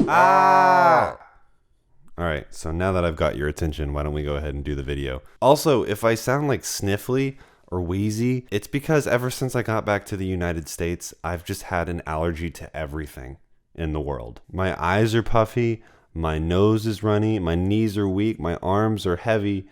Ah! Alright, so now that I've got your attention, why don't we go ahead and do the video. Also, if I sound like sniffly or wheezy, it's because ever since I got back to the United States, I've just had an allergy to everything in the world. My eyes are puffy, my nose is runny, my knees are weak, my arms are heavy,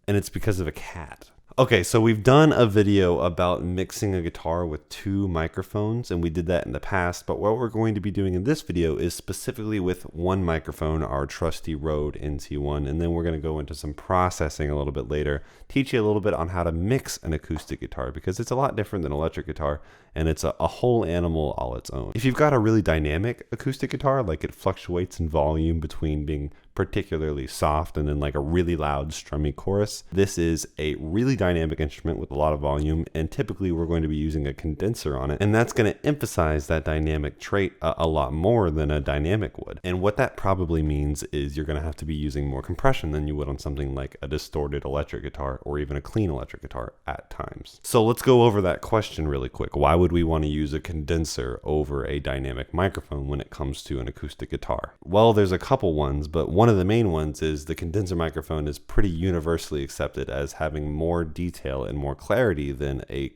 and it's because of a cat. Okay, so we've done a video about mixing a guitar with 2 microphones, and we did that in the past, but what we're going to be doing in this video is specifically with 1 microphone, our trusty Rode NT1, and then we're going to go into some processing a little bit later, teach you a little bit on how to mix an acoustic guitar, because it's a lot different than electric guitar, and it's a whole animal all its own. If you've got a really dynamic acoustic guitar, like it fluctuates in volume between being particularly soft and then like a really loud strummy chorus, this is a really dynamic instrument with a lot of volume, and typically we're going to be using a condenser on it, and that's going to emphasize that dynamic trait a lot more than a dynamic would. And what that probably means is you're going to have to be using more compression than you would on something like a distorted electric guitar or even a clean electric guitar at times. So let's go over that question really quick. Why would we want to use a condenser over a dynamic microphone when it comes to an acoustic guitar? Well, there's a couple ones, but one of the main ones is the condenser microphone is pretty universally accepted as having more detail and more clarity than a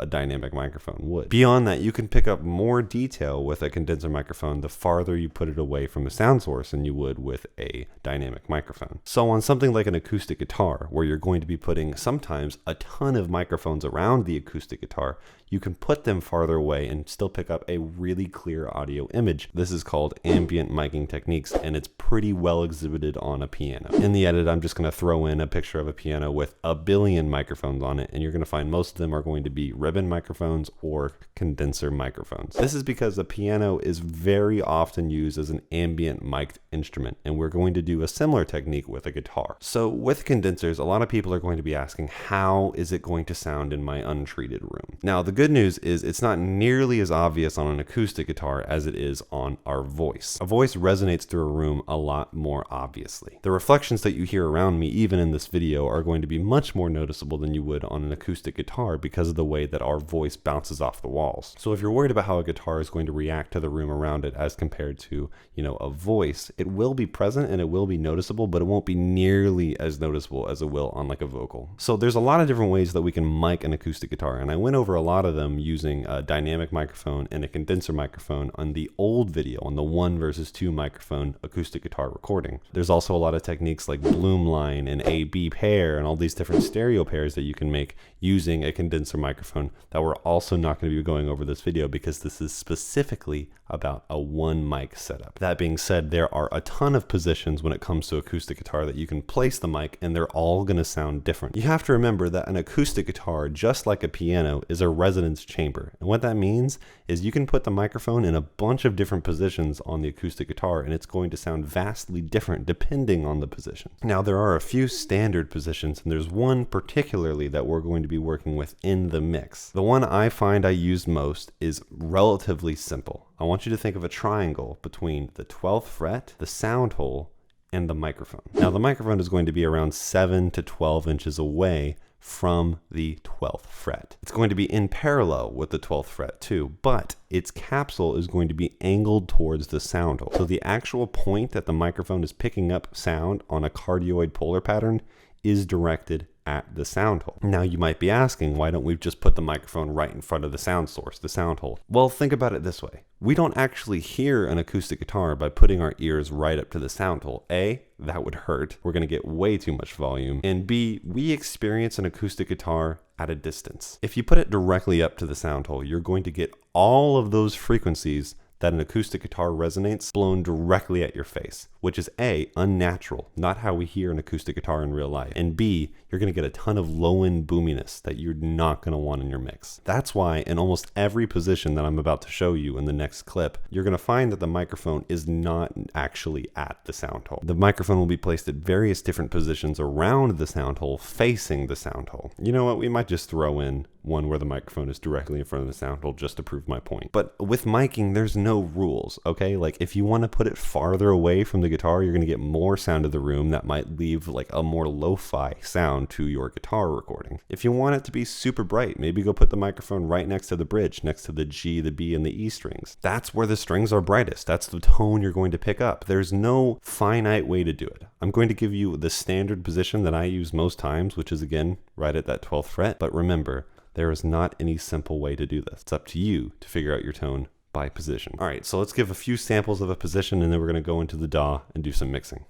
dynamic microphone would. Beyond that, you can pick up more detail with a condenser microphone the farther you put it away from the sound source than you would with a dynamic microphone. So on something like an acoustic guitar, where you're going to be putting sometimes a ton of microphones around the acoustic guitar, you can put them farther away and still pick up a really clear audio image. This is called ambient miking techniques, and it's pretty well exhibited on a piano. In the edit, I'm just going to throw in a picture of a piano with a billion microphones on it, and you're going to find most of them are going to be ribbon microphones or condenser microphones. This is because the piano is very often used as an ambient mic'd instrument, and we're going to do a similar technique with a guitar. So with condensers, a lot of people are going to be asking, how is it going to sound in my untreated room? Now, the good news is it's not nearly as obvious on an acoustic guitar as it is on our voice. A voice resonates through a room a lot more obviously. The reflections that you hear around me, even in this video, are going to be much more noticeable than you would on an acoustic guitar because of the way that our voice bounces off the walls. So if you're worried about how a guitar is going to react to the room around it as compared to, a voice, it will be present and it will be noticeable, but it won't be nearly as noticeable as it will on like a vocal. So there's a lot of different ways that we can mic an acoustic guitar, and I went over a lot of them using a dynamic microphone and a condenser microphone on the old video, on the 1 versus 2 microphone acoustic guitar recording. There's also a lot of techniques like Bloomline and A-B pair and all these different stereo pairs that you can make using a condenser microphone that we're also not going to be going over this video because this is specifically about a 1 mic setup. That being said, there are a ton of positions when it comes to acoustic guitar that you can place the mic, and they're all going to sound different. You have to remember that an acoustic guitar, just like a piano, is a resonance chamber. And what that means is you can put the microphone in a bunch of different positions on the acoustic guitar, and it's going to sound vastly different depending on the position. Now, there are a few standard positions, and there's one particularly that we're going to be working with in the mix. The one I find I use most is relatively simple. I want you to think of a triangle between the 12th fret, the sound hole, and the microphone. Now, the microphone is going to be around 7 to 12 inches away from the 12th fret. It's going to be in parallel with the 12th fret too, but its capsule is going to be angled towards the sound hole. So the actual point that the microphone is picking up sound on a cardioid polar pattern is directed at the sound hole. Now you might be asking, why don't we just put the microphone right in front of the sound source, the sound hole? Well, think about it this way. We don't actually hear an acoustic guitar by putting our ears right up to the sound hole. A, that would hurt. We're going to get way too much volume. And B, we experience an acoustic guitar at a distance. If you put it directly up to the sound hole, you're going to get all of those frequencies that an acoustic guitar resonates blown directly at your face, which is A, unnatural, not how we hear an acoustic guitar in real life, and B, you're going to get a ton of low-end boominess that you're not going to want in your mix. That's why in almost every position that I'm about to show you in the next clip, you're going to find that the microphone is not actually at the sound hole. The microphone will be placed at various different positions around the sound hole, facing the sound hole. You know what, we might just throw in one where the microphone is directly in front of the sound hole just to prove my point. But with miking, there's no rules, okay? Like if you want to put it farther away from the guitar, you're going to get more sound of the room that might leave like a more lo-fi sound background to your guitar recording. If you want it to be super bright, maybe go put the microphone right next to the bridge, next to the G, the B, and the E strings. That's where the strings are brightest. That's the tone you're going to pick up. There's no finite way to do it. I'm going to give you the standard position that I use most times, which is again, right at that 12th fret. But remember, there is not any simple way to do this. It's up to you to figure out your tone by position. All right, so let's give a few samples of a position and then we're gonna go into the DAW and do some mixing.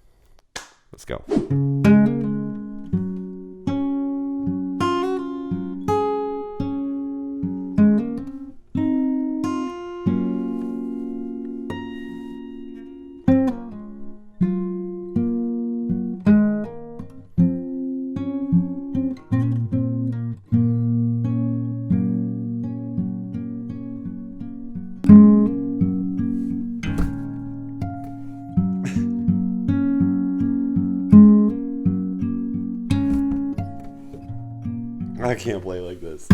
Let's go. I can't play like this.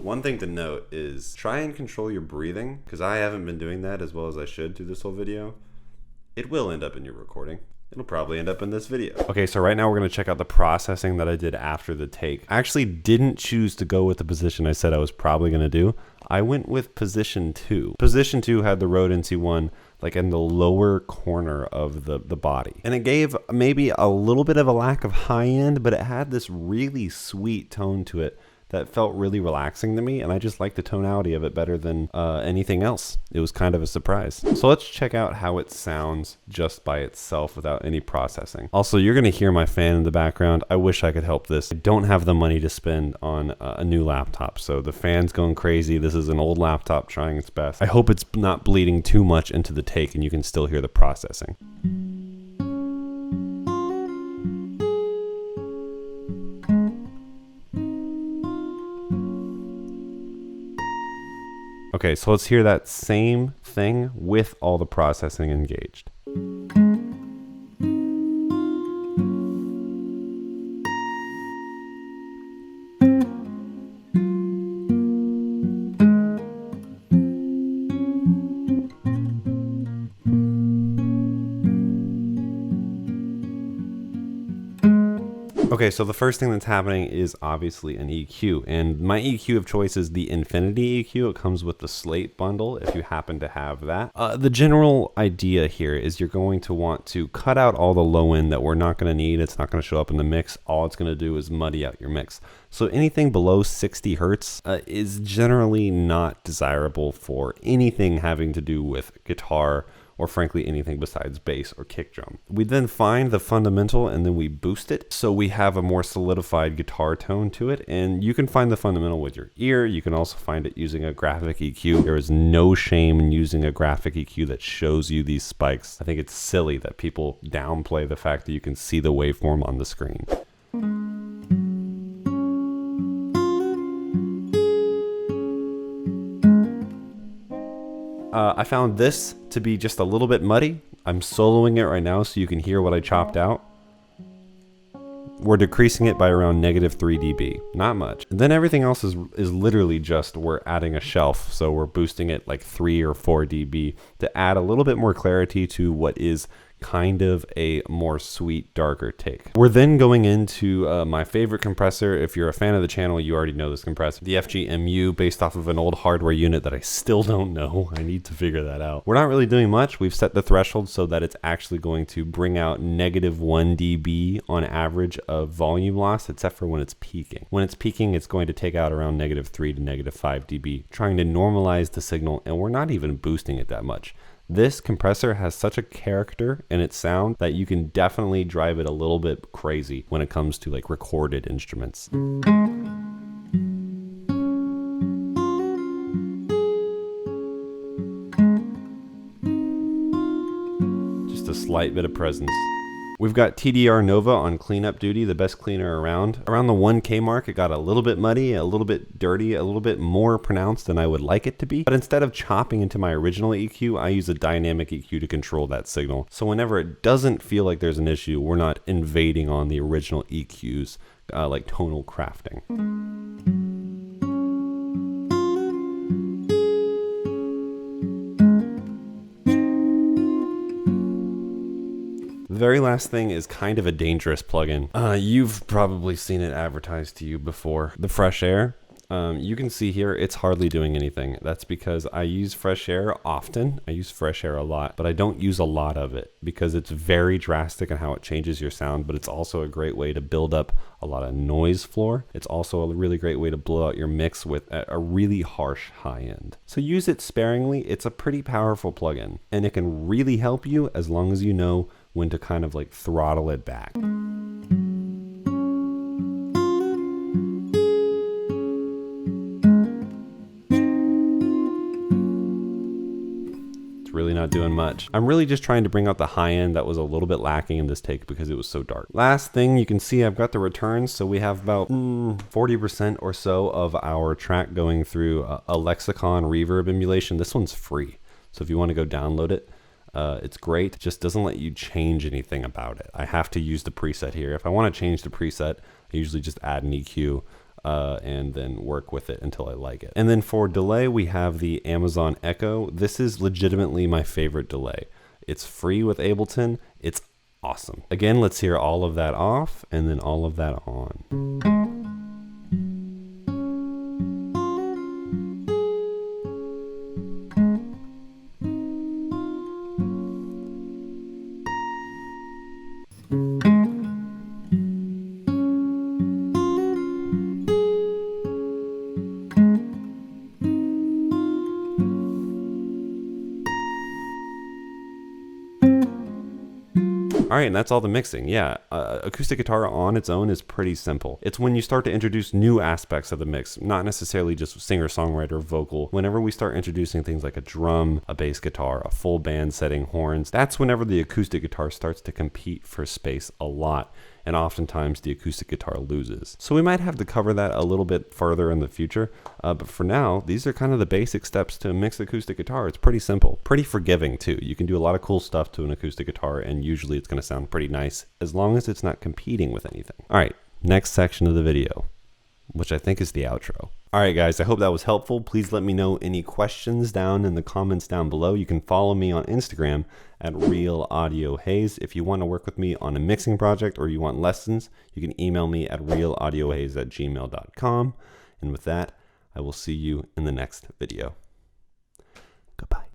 One thing to note is try and control your breathing, because I haven't been doing that as well as I should through this whole video. It will end up in your recording. It'll probably end up in this video. Okay, so right now we're gonna check out the processing that I did after the take. I actually didn't choose to go with the position I said I was probably gonna do. I went with position 2. Position 2 had the Rode NT1 like in the lower corner of the body. And it gave maybe a little bit of a lack of high end, but it had this really sweet tone to it that felt really relaxing to me, and I just liked the tonality of it better than anything else. It was kind of a surprise. So let's check out how it sounds just by itself without any processing. Also, you're gonna hear my fan in the background. I wish I could help this. I don't have the money to spend on a new laptop, so the fan's going crazy. This is an old laptop trying its best. I hope it's not bleeding too much into the take and you can still hear the processing. Okay, so let's hear that same thing with all the processing engaged. Okay, so the first thing that's happening is obviously an EQ, and my EQ of choice is the Infinity EQ. It comes with the Slate bundle if you happen to have that. The general idea here is you're going to want to cut out all the low end that we're not going to need. It's not going to show up in the mix. All it's going to do is muddy out your mix. So anything below 60 hertz is generally not desirable for anything having to do with guitar, or frankly anything besides bass or kick drum. We then find the fundamental and then we boost it so we have a more solidified guitar tone to it, and you can find the fundamental with your ear. You can also find it using a graphic EQ. There is no shame in using a graphic EQ that shows you these spikes. I think it's silly that people downplay the fact that you can see the waveform on the screen. I found this to be just a little bit muddy. I'm soloing it right now so you can hear what I chopped out. We're decreasing it by around -3 dB, not much. And then everything else is literally just we're adding a shelf, so we're boosting it like 3 or 4 dB to add a little bit more clarity to what is kind of a more sweet, darker take. We're then going into my favorite compressor. If you're a fan of the channel, you already know this compressor, the FG-MU, based off of an old hardware unit that I still don't know. I need to figure that out. We're not really doing much. We've set the threshold so that it's actually going to bring out -1 dB on average of volume loss, except for when it's peaking. When it's peaking, it's going to take out around -3 to -5 dB, trying to normalize the signal, and we're not even boosting it that much. This compressor has such a character in its sound that you can definitely drive it a little bit crazy when it comes to like recorded instruments. Just a slight bit of presence. We've got TDR Nova on cleanup duty, the best cleaner around. Around the 1K mark, it got a little bit muddy, a little bit dirty, a little bit more pronounced than I would like it to be. But instead of chopping into my original EQ, I use a dynamic EQ to control that signal. So whenever it doesn't feel like there's an issue, we're not invading on the original EQs, like tonal crafting. The very last thing is kind of a dangerous plugin. You've probably seen it advertised to you before. The Fresh Air. You can see here, it's hardly doing anything. That's because I use Fresh Air often. I use Fresh Air a lot, but I don't use a lot of it because it's very drastic in how it changes your sound, but it's also a great way to build up a lot of noise floor. It's also a really great way to blow out your mix with a really harsh high end. So use it sparingly. It's a pretty powerful plugin, and it can really help you as long as you know when to kind of like throttle it back. Really not doing much. I'm really just trying to bring out the high end that was a little bit lacking in this take because it was so dark. Last thing you can see, I've got the returns. So we have about 40% or so of our track going through a Lexicon reverb emulation. This one's free. So if you want to go download it, it's great. It just doesn't let you change anything about it. I have to use the preset here. If I want to change the preset, I usually just add an EQ. And then work with it until I like it. And then for delay, we have the Amazon Echo. This is legitimately my favorite delay. It's free with Ableton. It's awesome. Again, let's hear all of that off and then all of that on. All right, and that's all the mixing. Yeah, acoustic guitar on its own is pretty simple. It's when you start to introduce new aspects of the mix, not necessarily just singer-songwriter vocal. Whenever we start introducing things like a drum, a bass guitar, a full band setting, horns, that's whenever the acoustic guitar starts to compete for space a lot. And oftentimes the acoustic guitar loses. So we might have to cover that a little bit further in the future, but for now, these are kind of the basic steps to a mixed acoustic guitar. It's pretty simple, pretty forgiving too. You can do a lot of cool stuff to an acoustic guitar, and usually it's gonna sound pretty nice as long as it's not competing with anything. All right, next section of the video, which I think is the outro. All right, guys, I hope that was helpful. Please let me know any questions down in the comments down below. You can follow me on Instagram at RealAudioHaze. If you want to work with me on a mixing project or you want lessons, you can email me at realaudiohaze@gmail.com. And with that, I will see you in the next video. Goodbye.